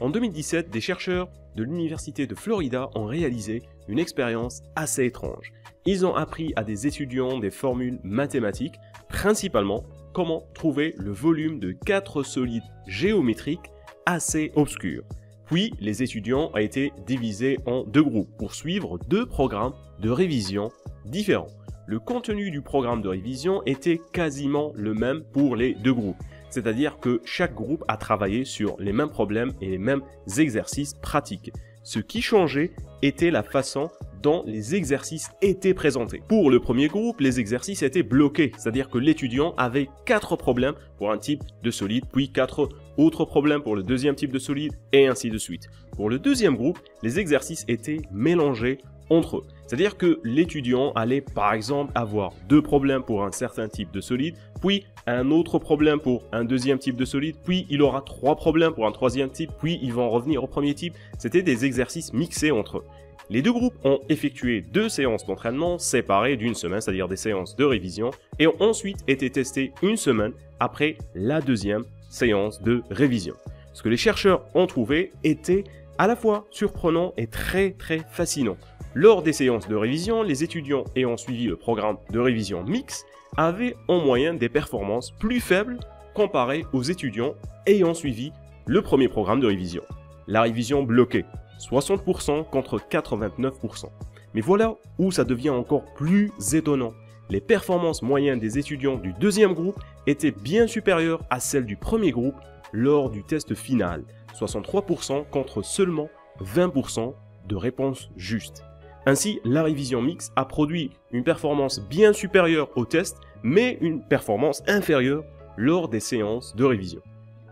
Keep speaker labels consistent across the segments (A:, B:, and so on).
A: En 2017, des chercheurs de l'Université de Florida ont réalisé une expérience assez étrange. Ils ont appris à des étudiants des formules mathématiques, principalement comment trouver le volume de 4 solides géométriques assez obscurs. Puis, les étudiants ont été divisés en 2 groupes pour suivre 2 programmes de révision différents. Le contenu du programme de révision était quasiment le même pour les 2 groupes. C'est-à-dire que chaque groupe a travaillé sur les mêmes problèmes et les mêmes exercices pratiques. Ce qui changeait était la façon dont les exercices étaient présentés. Pour le premier groupe, les exercices étaient bloqués, c'est-à-dire que l'étudiant avait 4 problèmes pour un type de solide, puis 4 autres problèmes pour le deuxième type de solide, et ainsi de suite. Pour le deuxième groupe, les exercices étaient mélangés entre eux. C'est-à-dire que l'étudiant allait par exemple avoir 2 problèmes pour un certain type de solide, puis un autre problème pour un deuxième type de solide, puis il aura 3 problèmes pour un troisième type, puis ils vont revenir au premier type. C'était des exercices mixés entre eux. Les 2 groupes ont effectué 2 séances d'entraînement séparées d'une semaine, c'est-à-dire des séances de révision, et ont ensuite été testés une semaine après la deuxième séance de révision. Ce que les chercheurs ont trouvé était à la fois surprenant et très fascinant. Lors des séances de révision, les étudiants ayant suivi le programme de révision mixte avaient en moyenne des performances plus faibles comparées aux étudiants ayant suivi le premier programme de révision. La révision bloquée, 60% contre 89%. Mais voilà où ça devient encore plus étonnant. Les performances moyennes des étudiants du deuxième groupe étaient bien supérieures à celles du premier groupe lors du test final, 63% contre seulement 20% de réponses justes. Ainsi, la révision mixte a produit une performance bien supérieure au test, mais une performance inférieure lors des séances de révision.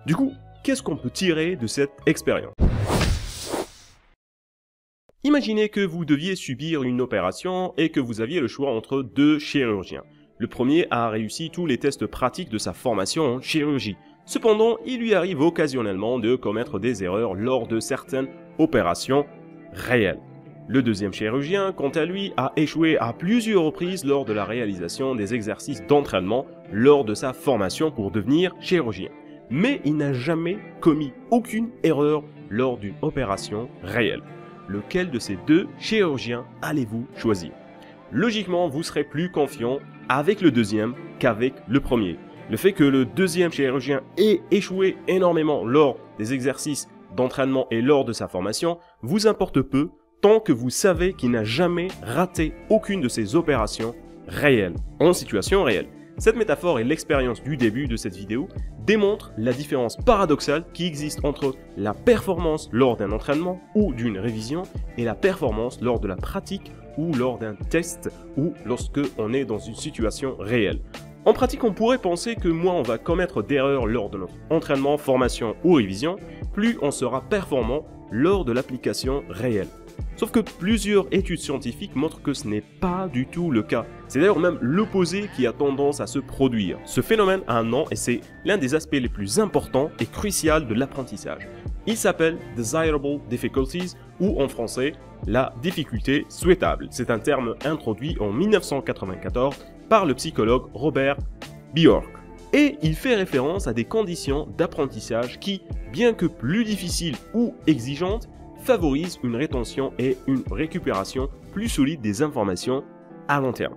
A: Du coup, qu'est-ce qu'on peut tirer de cette expérience ? Imaginez que vous deviez subir une opération et que vous aviez le choix entre 2 chirurgiens. Le premier a réussi tous les tests pratiques de sa formation en chirurgie. Cependant, il lui arrive occasionnellement de commettre des erreurs lors de certaines opérations réelles. Le deuxième chirurgien, quant à lui, a échoué à plusieurs reprises lors de la réalisation des exercices d'entraînement lors de sa formation pour devenir chirurgien. Mais il n'a jamais commis aucune erreur lors d'une opération réelle. Lequel de ces 2 chirurgiens allez-vous choisir? Logiquement, vous serez plus confiant avec le deuxième qu'avec le premier. Le fait que le deuxième chirurgien ait échoué énormément lors des exercices d'entraînement et lors de sa formation vous importe peu tant que vous savez qu'il n'a jamais raté aucune de ces opérations réelles, en situation réelle. Cette métaphore et l'expérience du début de cette vidéo démontrent la différence paradoxale qui existe entre la performance lors d'un entraînement ou d'une révision et la performance lors de la pratique ou lors d'un test ou lorsque on est dans une situation réelle. En pratique, on pourrait penser que moins on va commettre d'erreurs lors de notre entraînement, formation ou révision, plus on sera performant lors de l'application réelle. Sauf que plusieurs études scientifiques montrent que ce n'est pas du tout le cas. C'est d'ailleurs même l'opposé qui a tendance à se produire. Ce phénomène a un nom et c'est l'un des aspects les plus importants et cruciaux de l'apprentissage. Il s'appelle Desirable Difficulties ou en français, la difficulté souhaitable. C'est un terme introduit en 1994 par le psychologue Robert Bjork. Et il fait référence à des conditions d'apprentissage qui, bien que plus difficiles ou exigeantes, favorise une rétention et une récupération plus solide des informations à long terme.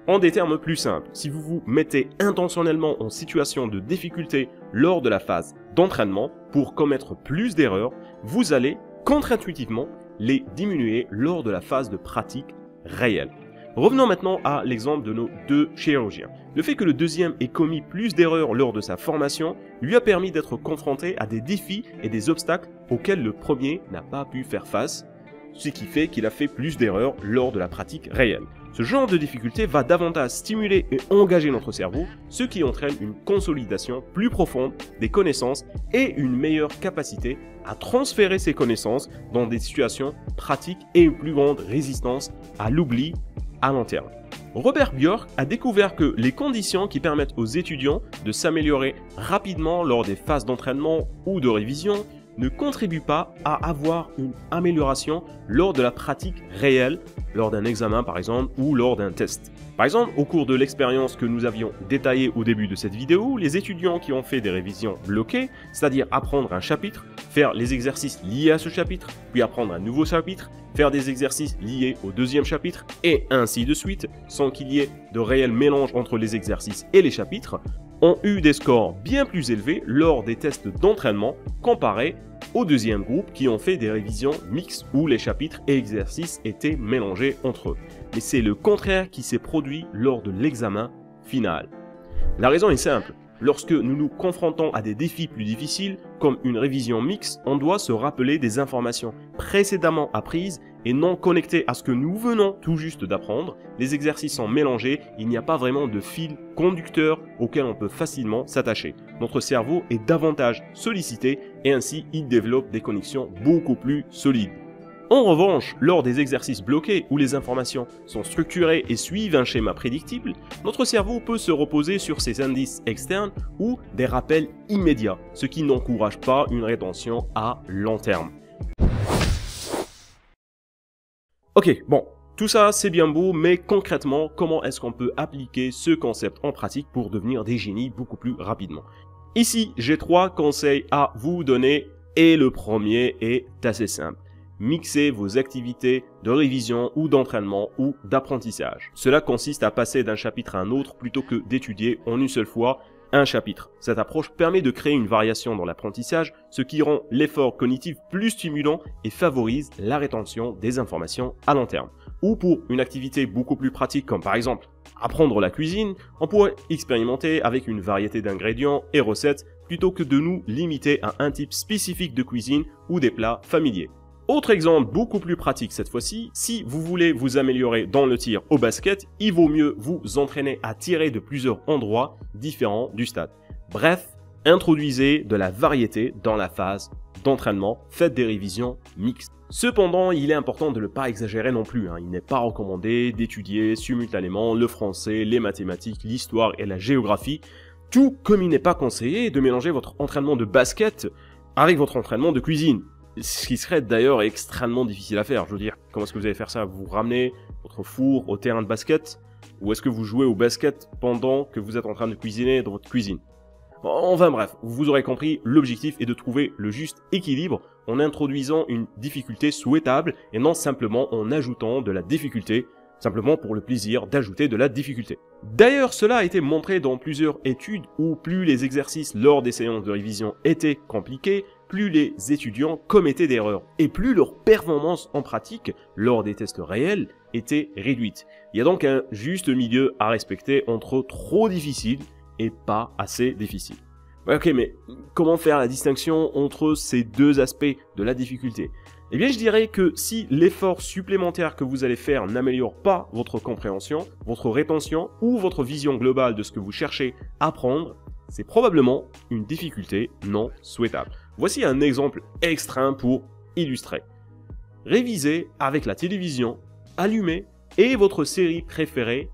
A: En des termes plus simples, si vous vous mettez intentionnellement en situation de difficulté lors de la phase d'entraînement pour commettre plus d'erreurs, vous allez contre-intuitivement les diminuer lors de la phase de pratique réelle. Revenons maintenant à l'exemple de nos 2 chirurgiens. Le fait que le deuxième ait commis plus d'erreurs lors de sa formation lui a permis d'être confronté à des défis et des obstacles auxquels le premier n'a pas pu faire face, ce qui fait qu'il a fait plus d'erreurs lors de la pratique réelle. Ce genre de difficulté va davantage stimuler et engager notre cerveau, ce qui entraîne une consolidation plus profonde des connaissances et une meilleure capacité à transférer ces connaissances dans des situations pratiques et une plus grande résistance à l'oubli à long terme. Robert Bjork a découvert que les conditions qui permettent aux étudiants de s'améliorer rapidement lors des phases d'entraînement ou de révision ne contribuent pas à avoir une amélioration lors de la pratique réelle, lors d'un examen par exemple ou lors d'un test. Par exemple, au cours de l'expérience que nous avions détaillée au début de cette vidéo, les étudiants qui ont fait des révisions bloquées, c'est-à-dire apprendre un chapitre, faire les exercices liés à ce chapitre, puis apprendre un nouveau chapitre, faire des exercices liés au deuxième chapitre, et ainsi de suite, sans qu'il y ait de réel mélange entre les exercices et les chapitres, ont eu des scores bien plus élevés lors des tests d'entraînement comparés au deuxième groupe qui ont fait des révisions mixtes où les chapitres et exercices étaient mélangés entre eux. Mais c'est le contraire qui s'est produit lors de l'examen final. La raison est simple. Lorsque nous nous confrontons à des défis plus difficiles, comme une révision mixte, on doit se rappeler des informations précédemment apprises et non connectées à ce que nous venons tout juste d'apprendre. Les exercices sont mélangés, il n'y a pas vraiment de fil conducteur auquel on peut facilement s'attacher. Notre cerveau est davantage sollicité et ainsi il développe des connexions beaucoup plus solides. En revanche, lors des exercices bloqués où les informations sont structurées et suivent un schéma prédictible, notre cerveau peut se reposer sur ces indices externes ou des rappels immédiats, ce qui n'encourage pas une rétention à long terme. Ok, bon, tout ça c'est bien beau, mais concrètement, comment est-ce qu'on peut appliquer ce concept en pratique pour devenir des génies beaucoup plus rapidement? Ici, j'ai 3 conseils à vous donner et le premier est assez simple. Mixez vos activités de révision ou d'entraînement ou d'apprentissage. Cela consiste à passer d'un chapitre à un autre plutôt que d'étudier en une seule fois un chapitre. Cette approche permet de créer une variation dans l'apprentissage, ce qui rend l'effort cognitif plus stimulant et favorise la rétention des informations à long terme. Ou pour une activité beaucoup plus pratique comme par exemple apprendre la cuisine, on pourrait expérimenter avec une variété d'ingrédients et recettes plutôt que de nous limiter à un type spécifique de cuisine ou des plats familiers. Autre exemple beaucoup plus pratique cette fois-ci, si vous voulez vous améliorer dans le tir au basket, il vaut mieux vous entraîner à tirer de plusieurs endroits différents du stade. Bref, introduisez de la variété dans la phase d'entraînement, faites des révisions mixtes. Cependant, il est important de ne pas exagérer non plus, Il n'est pas recommandé d'étudier simultanément le français, les mathématiques, l'histoire et la géographie, tout comme il n'est pas conseillé de mélanger votre entraînement de basket avec votre entraînement de cuisine. Ce qui serait d'ailleurs extrêmement difficile à faire. Je veux dire, comment est-ce que vous allez faire ça? Vous ramenez votre four au terrain de basket? Ou est-ce que vous jouez au basket pendant que vous êtes en train de cuisiner dans votre cuisine? Enfin bref, vous aurez compris, l'objectif est de trouver le juste équilibre en introduisant une difficulté souhaitable et non simplement en ajoutant de la difficulté, simplement pour le plaisir d'ajouter de la difficulté. D'ailleurs, cela a été montré dans plusieurs études où plus les exercices lors des séances de révision étaient compliqués, plus les étudiants commettaient d'erreurs et plus leur performance en pratique lors des tests réels était réduite. Il y a donc un juste milieu à respecter entre trop difficile et pas assez difficile. Ok, mais comment faire la distinction entre ces deux aspects de la difficulté? Eh bien, je dirais que si l'effort supplémentaire que vous allez faire n'améliore pas votre compréhension, votre rétention ou votre vision globale de ce que vous cherchez à apprendre, c'est probablement une difficulté non souhaitable. Voici un exemple extrême pour illustrer. Révisez avec la télévision allumée et votre série préférée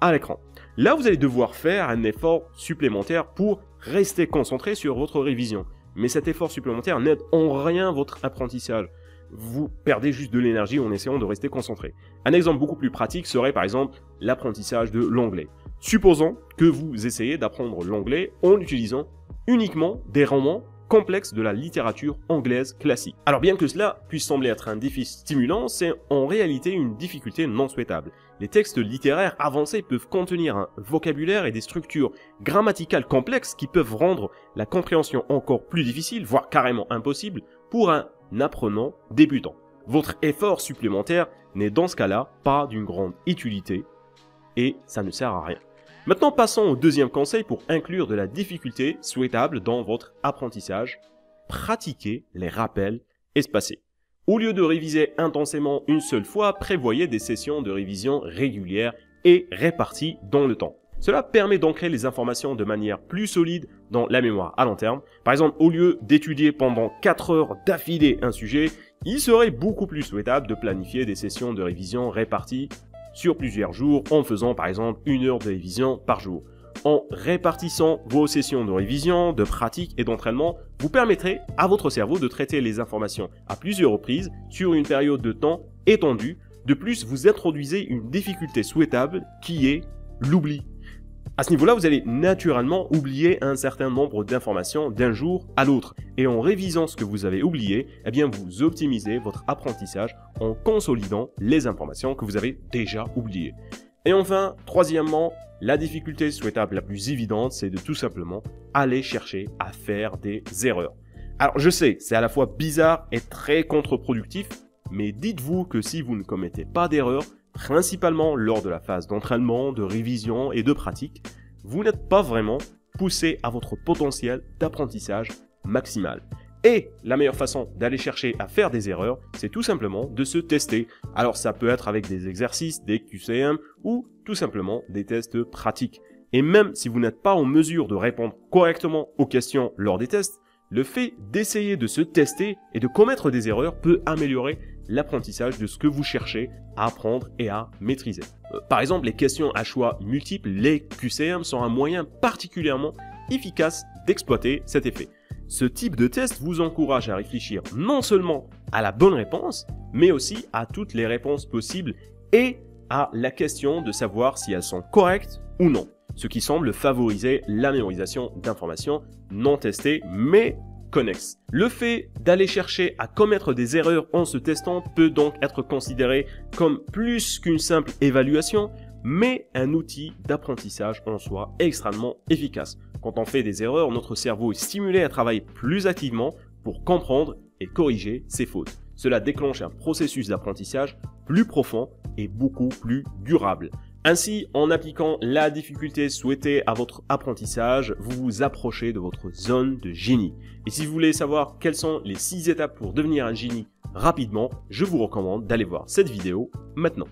A: à l'écran. Là, vous allez devoir faire un effort supplémentaire pour rester concentré sur votre révision. Mais cet effort supplémentaire n'aide en rien votre apprentissage. Vous perdez juste de l'énergie en essayant de rester concentré. Un exemple beaucoup plus pratique serait par exemple l'apprentissage de l'anglais. Supposons que vous essayez d'apprendre l'anglais en utilisant uniquement des romans complexes de la littérature anglaise classique. Alors bien que cela puisse sembler être un défi stimulant, c'est en réalité une difficulté non souhaitable. Les textes littéraires avancés peuvent contenir un vocabulaire et des structures grammaticales complexes qui peuvent rendre la compréhension encore plus difficile, voire carrément impossible, pour un apprenant débutant. Votre effort supplémentaire n'est dans ce cas-là pas d'une grande utilité et ça ne sert à rien. Maintenant, passons au deuxième conseil pour inclure de la difficulté souhaitable dans votre apprentissage. Pratiquez les rappels espacés. Au lieu de réviser intensément une seule fois, prévoyez des sessions de révision régulières et réparties dans le temps. Cela permet d'ancrer les informations de manière plus solide dans la mémoire à long terme. Par exemple, au lieu d'étudier pendant 4 heures d'affilée un sujet, il serait beaucoup plus souhaitable de planifier des sessions de révision réparties sur plusieurs jours en faisant par exemple 1 heure de révision par jour. En répartissant vos sessions de révision, de pratique et d'entraînement, vous permettrez à votre cerveau de traiter les informations à plusieurs reprises sur une période de temps étendue. De plus, vous introduisez une difficulté souhaitable qui est l'oubli. À ce niveau-là, vous allez naturellement oublier un certain nombre d'informations d'un jour à l'autre. Et en révisant ce que vous avez oublié, eh bien vous optimisez votre apprentissage en consolidant les informations que vous avez déjà oubliées. Et enfin, troisièmement, la difficulté souhaitable la plus évidente, c'est de tout simplement aller chercher à faire des erreurs. Alors je sais, c'est à la fois bizarre et très contre-productif, mais dites-vous que si vous ne commettez pas d'erreurs, principalement lors de la phase d'entraînement, de révision et de pratique, vous n'êtes pas vraiment poussé à votre potentiel d'apprentissage maximal. Et la meilleure façon d'aller chercher à faire des erreurs, c'est tout simplement de se tester. Alors ça peut être avec des exercices, des QCM ou tout simplement des tests pratiques. Et même si vous n'êtes pas en mesure de répondre correctement aux questions lors des tests, le fait d'essayer de se tester et de commettre des erreurs peut améliorer l'apprentissage de ce que vous cherchez à apprendre et à maîtriser. Par exemple, les questions à choix multiples, les QCM, sont un moyen particulièrement efficace d'exploiter cet effet. Ce type de test vous encourage à réfléchir non seulement à la bonne réponse, mais aussi à toutes les réponses possibles et à la question de savoir si elles sont correctes ou non. Ce qui semble favoriser la mémorisation d'informations non testées mais connexes. Le fait d'aller chercher à commettre des erreurs en se testant peut donc être considéré comme plus qu'une simple évaluation, mais un outil d'apprentissage en soi extrêmement efficace. Quand on fait des erreurs, notre cerveau est stimulé à travailler plus activement pour comprendre et corriger ses fautes. Cela déclenche un processus d'apprentissage plus profond et beaucoup plus durable. Ainsi, en appliquant la difficulté souhaitée à votre apprentissage, vous vous approchez de votre zone de génie. Et si vous voulez savoir quelles sont les 6 étapes pour devenir un génie rapidement, je vous recommande d'aller voir cette vidéo maintenant.